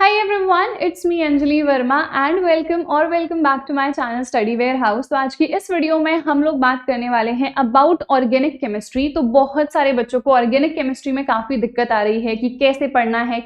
Hi everyone, it's me Anjali Verma and welcome back to my channel Study Warehouse। तो आज की इस वीडियो में हम लोग बात करने वाले हैं अबाउट ऑर्गेनिक केमिस्ट्री। तो बहुत सारे बच्चों को ऑर्गेनिक केमिस्ट्री में काफी दिक्कत आ रही है कि कैसे पढ़ना है,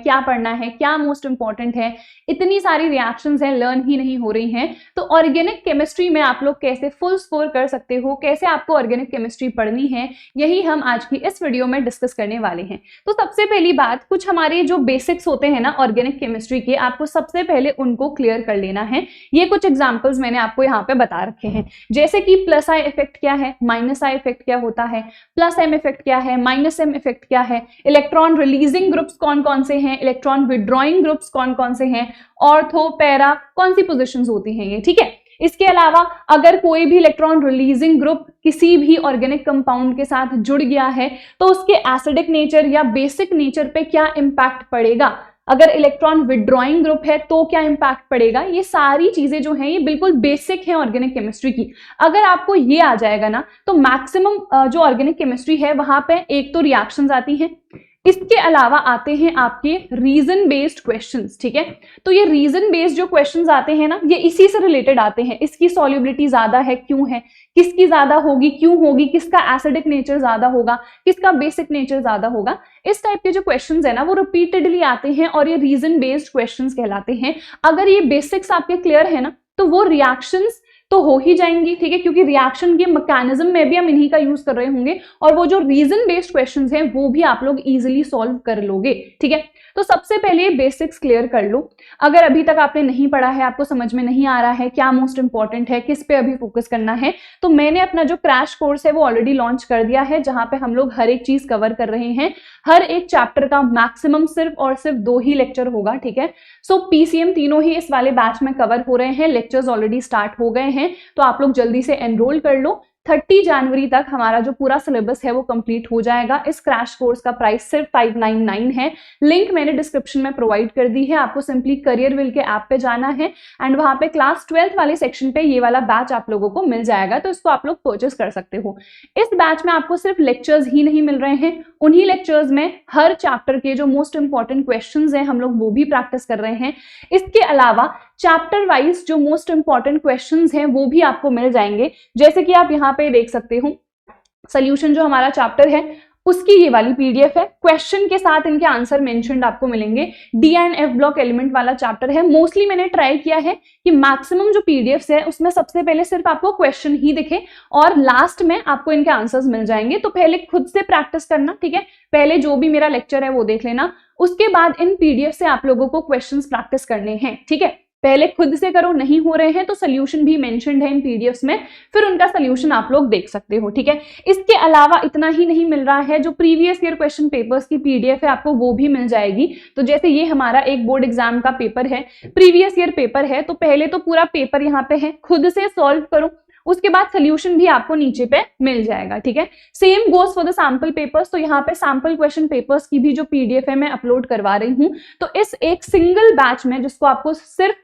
क्या मोस्ट इंपॉर्टेंट है, इतनी सारी रिएक्शंस हैं, लर्न ही नहीं हो रही हैं। तो ऑर्गेनिक केमिस्ट्री में आप लोग कैसे फुल स्कोर कर सकते हो, कैसे आपको ऑर्गेनिक केमिस्ट्री पढ़नी है, यही हम आज की इस वीडियो में डिस्कस करने वाले हैं। तो सबसे पहली बात, कुछ हमारे जो बेसिक्स होते हैं ना ऑर्गेनिक केमिस्ट्री के, आपको सबसे पहले उनको क्लियर कर लेना है। ये कुछ एग्जांपल्स मैंने आपको यहाँ पे बता रखे हैं, जैसे कि प्लस आई इफेक्ट क्या है, माइनस आई इफेक्ट क्या होता है, प्लस एम इफेक्ट क्या है, माइनस एम इफेक्ट क्या है, इलेक्ट्रॉन रिलीजिंग ग्रुप्स कौन कौन से हैं, इलेक्ट्रॉन विड्रॉइंग ग्रुप्स कौन कौन से हैं, ऑर्थो पैरा कौन सी पोजिशन होती हैं ये, ठीक है। इसके अलावा अगर कोई भी इलेक्ट्रॉन रिलीजिंग ग्रुप किसी भी ऑर्गेनिक कंपाउंड के साथ जुड़ गया है तो उसके एसिडिक नेचर या बेसिक नेचर पे क्या इंपैक्ट पड़ेगा, अगर इलेक्ट्रॉन विड्रॉइंग ग्रुप है तो क्या इंपैक्ट पड़ेगा, ये सारी चीजें जो हैं ये बिल्कुल बेसिक है ऑर्गेनिक केमिस्ट्री की। अगर आपको ये आ जाएगा ना तो मैक्सिमम जो ऑर्गेनिक केमिस्ट्री है वहां पे एक तो रिएक्शंस आती हैं, इसके अलावा आते हैं आपके रीजन बेस्ड क्वेश्चंस, ठीक है। तो ये रीजन बेस्ड जो क्वेश्चंस आते हैं ना ये इसी से रिलेटेड आते हैं, इसकी सॉल्युबिलिटी ज्यादा है क्यों है, किसकी ज्यादा होगी क्यों होगी, किसका एसिडिक नेचर ज्यादा होगा, किसका बेसिक नेचर ज्यादा होगा, इस टाइप के जो क्वेश्चंस है ना वो रिपीटेडली आते हैं और ये रीजन बेस्ड क्वेश्चंस कहलाते हैं। अगर ये बेसिक्स आपके क्लियर है ना तो वो रिएक्शंस तो हो ही जाएंगी, ठीक है, क्योंकि रिएक्शन के मैकेनिज्म में भी हम इन्हीं का यूज कर रहे होंगे और वो जो रीजन बेस्ड क्वेश्चंस हैं वो भी आप लोग इजीली सॉल्व कर लोगे, ठीक है। तो सबसे पहले बेसिक्स क्लियर कर लो। अगर अभी तक आपने नहीं पढ़ा है, आपको समझ में नहीं आ रहा है क्या मोस्ट इंपॉर्टेंट है, किस पे अभी फोकस करना है, तो मैंने अपना जो क्रैश कोर्स है वो ऑलरेडी लॉन्च कर दिया है, जहां पे हम लोग हर एक चीज कवर कर रहे हैं। हर एक चैप्टर का मैक्सिमम सिर्फ और सिर्फ 2 ही लेक्चर होगा, ठीक है। सो पीसीएम तीनों ही इस वाले बैच में कवर हो रहे हैं, लेक्चर्स ऑलरेडी स्टार्ट हो गए हैं, तो आप लोग जल्दी से एनरोल कर लो। 30 जनवरी तक हमारा जो पूरा सिलेबस है वो कंप्लीट हो जाएगा। इस क्रैश कोर्स का प्राइस सिर्फ 599 है। लिंक मैंने डिस्क्रिप्शन में प्रोवाइड कर दी है, आपको सिंपली करियर विल के ऐप पे जाना है एंड वहां पे क्लास 12th वाले सेक्शन पे ये वाला बैच आप लोगों को मिल जाएगा, तो इसको आप लोग परचेस कर सकते हो। इस बैच में आपको सिर्फ लेक्चर्स ही नहीं मिल रहे हैं, उन्हीं लेक्चर्स में हर चैप्टर के जो मोस्ट इंपॉर्टेंट क्वेश्चंस हैं हम लोग वो भी प्रैक्टिस कर रहे हैं। इसके अलावा चैप्टर वाइज जो मोस्ट इंपॉर्टेंट क्वेश्चंस हैं वो भी आपको मिल जाएंगे, जैसे कि आप यहाँ पे देख सकते हो सोल्यूशन जो हमारा चैप्टर है उसकी ये वाली पीडीएफ है, क्वेश्चन के साथ इनके आंसर मेंशन्ड आपको मिलेंगे। D and F block element वाला चैप्टर है। मोस्टली मैंने ट्राई किया है कि मैक्सिमम जो पीडीएफ्स है उसमें सबसे पहले सिर्फ आपको क्वेश्चन ही दिखे और लास्ट में आपको इनके आंसर्स मिल जाएंगे। तो पहले खुद से प्रैक्टिस करना, ठीक है, पहले जो भी मेरा लेक्चर है वो देख लेना, उसके बाद इन पीडीएफ से आप लोगों को क्वेश्चंस प्रैक्टिस करने हैं, ठीक है। पहले खुद से करो, नहीं हो रहे हैं तो सोल्यूशन भी मेंशन्ड है इन पीडीएफ्स में, फिर उनका सोल्यूशन आप लोग देख सकते हो, ठीक है। इसके अलावा इतना ही नहीं मिल रहा है, जो प्रीवियस ईयर क्वेश्चन पेपर्स की पीडीएफ है आपको वो भी मिल जाएगी। तो जैसे ये हमारा एक बोर्ड एग्जाम का पेपर है, प्रीवियस ईयर पेपर है, तो पहले तो पूरा पेपर यहाँ पे है, खुद से सॉल्व करो, उसके बाद सोल्यूशन भी आपको नीचे पे मिल जाएगा, ठीक है। Same goes for the sample papers, तो यहाँ पे सैंपल क्वेश्चन पेपर्स की भी जो पीडीएफ है मैं अपलोड करवा रही हूँ। तो इस एक सिंगल बैच में जिसको आपको सिर्फ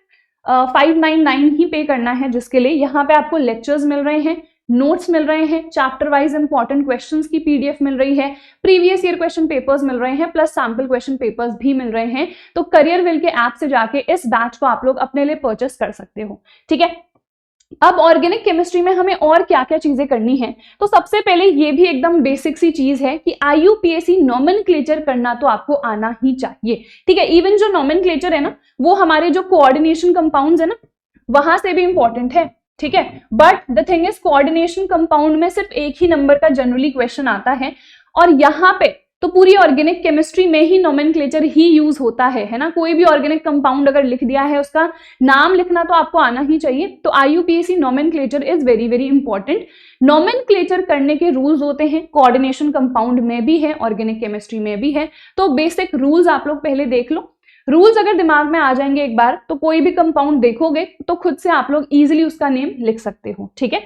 599 ही पे करना है, जिसके लिए यहाँ पे आपको लेक्चर्स मिल रहे हैं, नोट्स मिल रहे हैं, चैप्टर वाइज इंपॉर्टेंट क्वेश्चंस की पीडीएफ मिल रही है, प्रीवियस ईयर क्वेश्चन पेपर्स मिल रहे हैं, प्लस सैंपल क्वेश्चन पेपर्स भी मिल रहे हैं। तो करियर विल के ऐप से जाके इस बैच को आप लोग अपने लिए परचेस कर सकते हो, ठीक है। अब ऑर्गेनिक केमिस्ट्री में हमें और क्या क्या चीजें करनी है, तो सबसे पहले ये भी एकदम बेसिक सी चीज है कि IUPAC नॉमेनक्लेचर करना तो आपको आना ही चाहिए, ठीक है। इवन जो नॉमेनक्लेचर है ना वो हमारे जो कोऑर्डिनेशन कंपाउंड्स है ना वहां से भी इंपॉर्टेंट है, ठीक है। But the thing is coordination compound में सिर्फ एक ही नंबर का जनरली क्वेश्चन आता है और यहाँ पे तो पूरी ऑर्गेनिक केमिस्ट्री में ही नोमेनक्लेचर ही यूज होता है ना। कोई भी ऑर्गेनिक कंपाउंड अगर लिख दिया है उसका नाम लिखना तो आपको आना ही चाहिए। तो IUPAC nomenclature is very very important. Nomenclature करने के रूल्स होते हैं, कोऑर्डिनेशन कंपाउंड में भी है, ऑर्गेनिक केमिस्ट्री में भी है। तो बेसिक रूल्स आप लोग पहले देख लो। रूल्स अगर दिमाग में आ जाएंगे एक बार तो कोई भी कंपाउंड देखोगे तो खुद से आप लोग इजिली उसका नेम लिख सकते हो, ठीक है।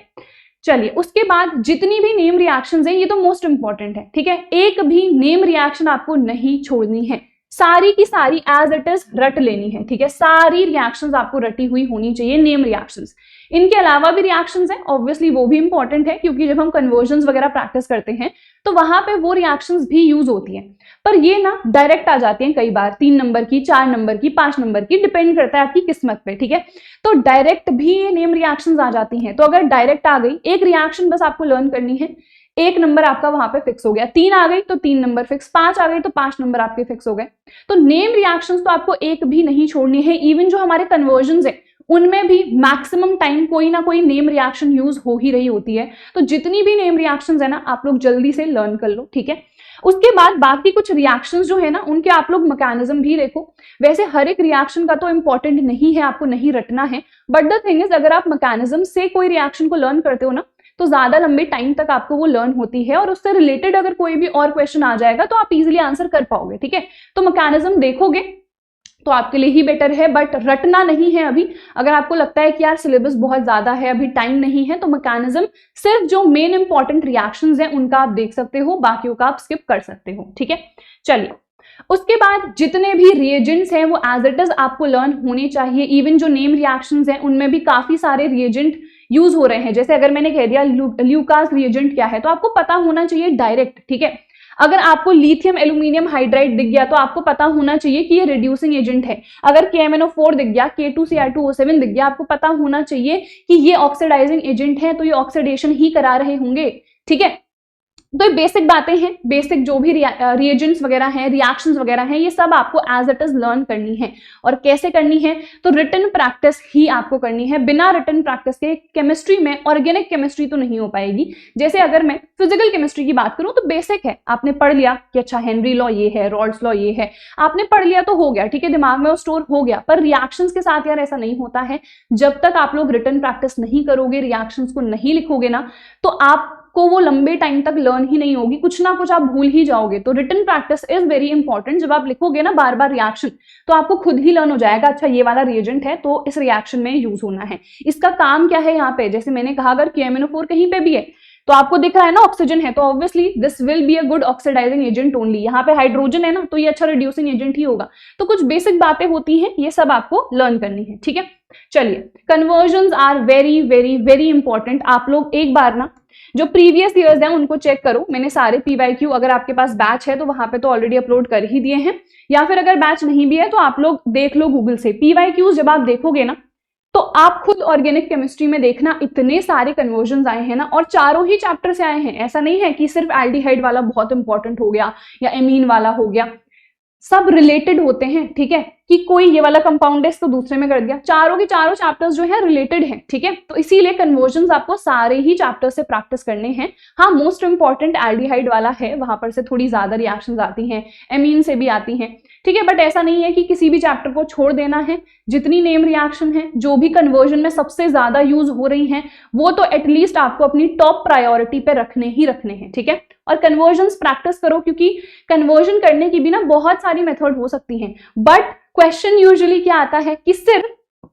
चलिए, उसके बाद जितनी भी नेम रिएक्शंस हैं ये तो मोस्ट इंपॉर्टेंट है, ठीक है। एक भी नेम रिएक्शन आपको नहीं छोड़नी है, सारी की सारी एज इट इज रट लेनी है, ठीक है। सारी रिएक्शंस आपको रटी हुई होनी चाहिए, नेम रिएक्शंस। इनके अलावा भी रिएक्शंस हैं, ऑब्वियसली वो भी इंपॉर्टेंट है, क्योंकि जब हम कन्वर्जन्स वगैरह प्रैक्टिस करते हैं तो वहां पे वो रिएक्शंस भी यूज होती हैं, पर ये ना डायरेक्ट आ जाती हैं कई बार, 3 नंबर की, 4 नंबर की, 5 नंबर की, डिपेंड करता है आपकी किस्मत पे, ठीक है। तो डायरेक्ट भी नेम रिएक्शंस आ जाती हैं। तो अगर डायरेक्ट आ गई, एक रिएक्शन बस आपको लर्न करनी है, 1 नंबर आपका वहां पे फिक्स हो गया। 3 आ गई तो 3 नंबर फिक्स, 5 आ गई तो 5 नंबर आपके फिक्स हो गए। तो नेम रिएक्शंस तो आपको एक भी नहीं छोड़नी है। इवन जो हमारे कन्वर्जन्स है उनमें भी मैक्सिमम टाइम कोई ना कोई नेम रिएक्शन यूज हो ही रही होती है। तो जितनी भी नेम रिएक्शंस है ना, आप लोग जल्दी से लर्न कर लो, ठीक है। उसके बाद बाकी कुछ रिएक्शंस जो है ना, उनके आप लोग मैकेनिज्म भी देखो। वैसे हर एक रिएक्शन का तो इंपॉर्टेंट नहीं है, आपको नहीं रटना है, बट द थिंग इज अगर आप मैकेनिज्म से कोई रिएक्शन को लर्न करते हो ना, तो ज्यादा लंबे टाइम तक आपको वो लर्न होती है, और उससे रिलेटेड अगर कोई भी और क्वेश्चन आ जाएगा तो आप इजीली आंसर कर पाओगे, ठीक है। तो मैकेनिज्म देखोगे तो आपके लिए ही बेटर है, बट रटना नहीं है अभी। अगर आपको लगता है कि यार सिलेबस बहुत ज्यादा है, अभी टाइम नहीं है, तो मैकेनिज्म सिर्फ जो मेन इंपॉर्टेंट रिएक्शंस हैं उनका आप देख सकते हो, बाकियों का आप स्किप कर सकते हो, ठीक है। चलिए, उसके बाद जितने भी रिएजेंट्स हैं वो एज इट इज आपको लर्न होने चाहिए। इवन जो नेम रिएक्शंस हैं उनमें भी काफी सारे रिएजेंट यूज हो रहे हैं। जैसे अगर मैंने कह दिया ल्यूकास रिएजेंट क्या है, तो आपको पता होना चाहिए डायरेक्ट, ठीक है। अगर आपको लिथियम एल्यूमिनियम हाइड्राइड दिख गया तो आपको पता होना चाहिए कि ये रिड्यूसिंग एजेंट है। अगर KMnO4 दिख गया, K2Cr2O7 दिख गया, आपको पता होना चाहिए कि ये ऑक्सीडाइजिंग एजेंट है, तो ये ऑक्सीडेशन ही करा रहे होंगे, ठीक है। तो ये बेसिक बातें हैं, बेसिक जो भी रिएजेंट्स वगैरह हैं, रिएक्शंस वगैरह हैं, ये सब आपको एज इट इज लर्न करनी है। और कैसे करनी है, तो रिटन प्रैक्टिस ही आपको करनी है। बिना रिटन प्रैक्टिस के केमिस्ट्री में, ऑर्गेनिक केमिस्ट्री तो नहीं हो पाएगी। जैसे अगर मैं फिजिकल केमिस्ट्री की बात करूं तो बेसिक है, आपने पढ़ लिया कि अच्छा हेनरी लॉ ये है, रॉल्स लॉ ये है, आपने पढ़ लिया तो हो गया, ठीक है, दिमाग में वो स्टोर हो गया। पर रिएक्शंस के साथ यार ऐसा नहीं होता है। जब तक आप लोग रिटन प्रैक्टिस नहीं करोगे, रिएक्शंस को नहीं लिखोगे ना, तो आप को वो लंबे टाइम तक लर्न ही नहीं होगी, कुछ ना कुछ आप भूल ही जाओगे। तो written practice is very important. जब आप लिखोगे ना बार बार रिएक्शन, तो आपको खुद ही लर्न हो जाएगा, अच्छा ये वाला रिएजेंट है तो इस रिएक्शन में यूज होना है, इसका काम क्या है यहाँ पे। जैसे मैंने कहा अगर KMnO4 कहीं पे भी है तो आपको दिख रहा है ना ऑक्सीजन है, तो obviously this will be a good oxidising agent only. यहाँ पे हाइड्रोजन है ना, तो ये अच्छा रिड्यूसिंग एजेंट ही होगा। तो कुछ बेसिक बातें होती हैं, ये सब आपको लर्न करनी है, ठीक है। चलिए, conversions are very very very important. आप लोग एक बार ना जो प्रीवियस ईयर्स हैं उनको चेक करो। मैंने सारे PYQ, अगर आपके पास बैच है तो वहां पे तो ऑलरेडी अपलोड कर ही दिए हैं, या फिर अगर बैच नहीं भी है तो आप लोग देख लो गूगल से। PYQs जब आप देखोगे ना, तो आप खुद ऑर्गेनिक केमिस्ट्री में देखना, इतने सारे कन्वर्जन्स आए हैं ना, और चारों ही चैप्टर से आए हैं। ऐसा नहीं है कि सिर्फ एल्डिहाइड वाला बहुत इंपॉर्टेंट हो गया या एमीन वाला हो गया, सब रिलेटेड होते हैं, ठीक है। कि कोई ये वाला कंपाउंड है तो दूसरे में कर दिया, चारों के चारों चैप्टर्स जो है रिलेटेड हैं, ठीक है। तो इसीलिए कन्वर्जन्स आपको सारे ही चैप्टर्स से प्रैक्टिस करने हैं। हाँ, मोस्ट इंपॉर्टेंट एल्डिहाइड वाला है, वहां पर से थोड़ी ज्यादा रिएक्शंस आती हैं, एमीन से भी आती हैं, ठीक है। बट ऐसा नहीं है कि किसी भी चैप्टर को छोड़ देना है। जितनी नेम रिएक्शन है, जो भी कन्वर्जन में सबसे ज्यादा यूज हो रही हैं, वो तो एटलीस्ट आपको अपनी टॉप प्रायोरिटी पे रखने ही रखने हैं, ठीक है। और कन्वर्जन्स प्रैक्टिस करो, क्योंकि कन्वर्जन करने की भी ना बहुत सारी मेथड हो सकती हैं, बट क्वेश्चन यूजुअली क्या आता है कि सिर्फ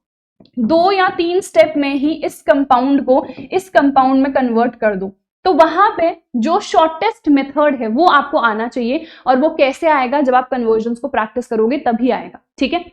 2 या 3 स्टेप में ही इस कंपाउंड को इस कंपाउंड में कन्वर्ट कर दो। तो वहां पे जो शॉर्टेस्ट मेथड है वो आपको आना चाहिए, और वो कैसे आएगा, जब आप कन्वर्जन्स को प्रैक्टिस करोगे तभी आएगा, ठीक है।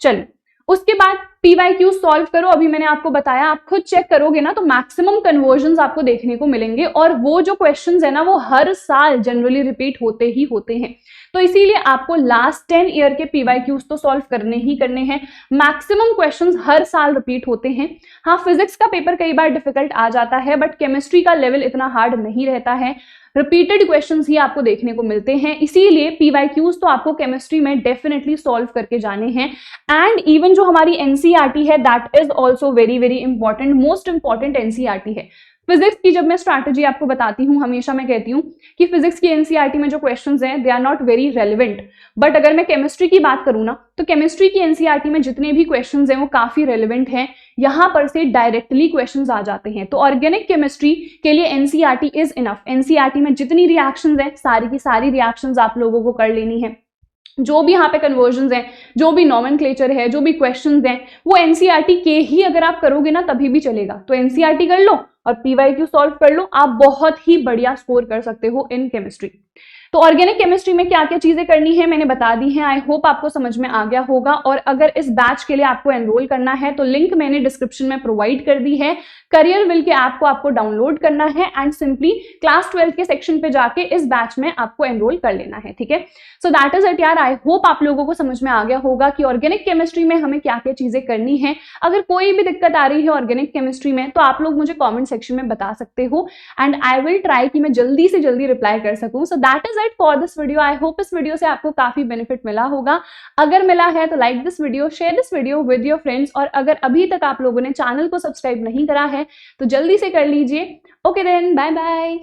चलिए, उसके बाद PYQ सॉल्व करो। अभी मैंने आपको बताया, आप खुद चेक करोगे ना तो मैक्सिमम कन्वर्जन्स आपको देखने को मिलेंगे, और वो जो क्वेश्चंस है ना वो हर साल जनरली रिपीट होते ही होते हैं। तो इसीलिए आपको लास्ट 10 ईयर के PYQs तो सॉल्व करने ही करने हैं। मैक्सिमम क्वेश्चंस हर साल रिपीट होते हैं। हाँ, फिजिक्स का पेपर कई बार डिफिकल्ट आ जाता है, बट केमिस्ट्री का लेवल इतना हार्ड नहीं रहता है। रिपीटेड क्वेश्चंस ही आपको देखने को मिलते हैं, इसीलिए PYQs तो आपको केमिस्ट्री में डेफिनेटली सॉल्व करके जाने हैं। एंड इवन जो हमारी NCERT है, that is also very very important, most important NCERT है। फिजिक्स की जब मैं स्ट्रैटेजी आपको बताती हूँ, हमेशा मैं कहती हूँ कि फिजिक्स की NCERT में जो क्वेश्चंस हैं they are not very relevant, but अगर मैं केमिस्ट्री की बात करूँ ना, तो केमिस्ट्री की NCERT में जितने भी क्वेश्चंस हैं वो काफी रेलिवेंट हैं। यहाँ पर से डायरेक्टली क्वेश्चंस आ जाते हैं। तो ऑर्गेनिक केमिस्ट्री के लिए NCERT इज इनफ। NCERT में जितनी रिएक्शंस हैं, सारी की सारी रिएक्शंस आप लोगों को कर लेनी है। जो भी यहाँ पे कन्वर्जन्स हैं, जो भी नॉमेनक्लेचर है, जो भी क्वेश्चंस हैं, वो NCERT के ही अगर आप करोगे ना तभी भी चलेगा। तो NCERT कर लो और PYQ सॉल्व कर लो, आप बहुत ही बढ़िया स्कोर कर सकते हो इन केमिस्ट्री। तो ऑर्गेनिक केमिस्ट्री में क्या क्या चीजें करनी है मैंने बता दी है। आई होप आपको समझ में आ गया होगा। और अगर इस बैच के लिए आपको एनरोल करना है तो लिंक मैंने डिस्क्रिप्शन में प्रोवाइड कर दी है। करियर विल के ऐप को आपको डाउनलोड करना है एंड सिंपली क्लास 12 के सेक्शन पे जाके इस बैच में आपको एनरोल कर लेना है, ठीक है। सो दैट इज इट यार। आई होप आप लोगों को समझ में आ गया होगा कि ऑर्गेनिक केमिस्ट्री में हमें क्या क्या चीजें करनी है। अगर कोई भी दिक्कत आ रही है ऑर्गेनिक केमिस्ट्री में तो आप लोग मुझे कॉमेंट सेक्शन में बता सकते हो एंड आई विल ट्राई कि मैं जल्दी से जल्दी रिप्लाई कर सकूं। So that is it for this video. I hope इस वीडियो से आपको काफी बेनिफिट मिला होगा। अगर मिला है तो like this video, share this video with your friends. और अगर अभी तक आप लोगों ने चैनल को सब्सक्राइब नहीं करा है तो जल्दी से कर लीजिए। Okay then, bye bye.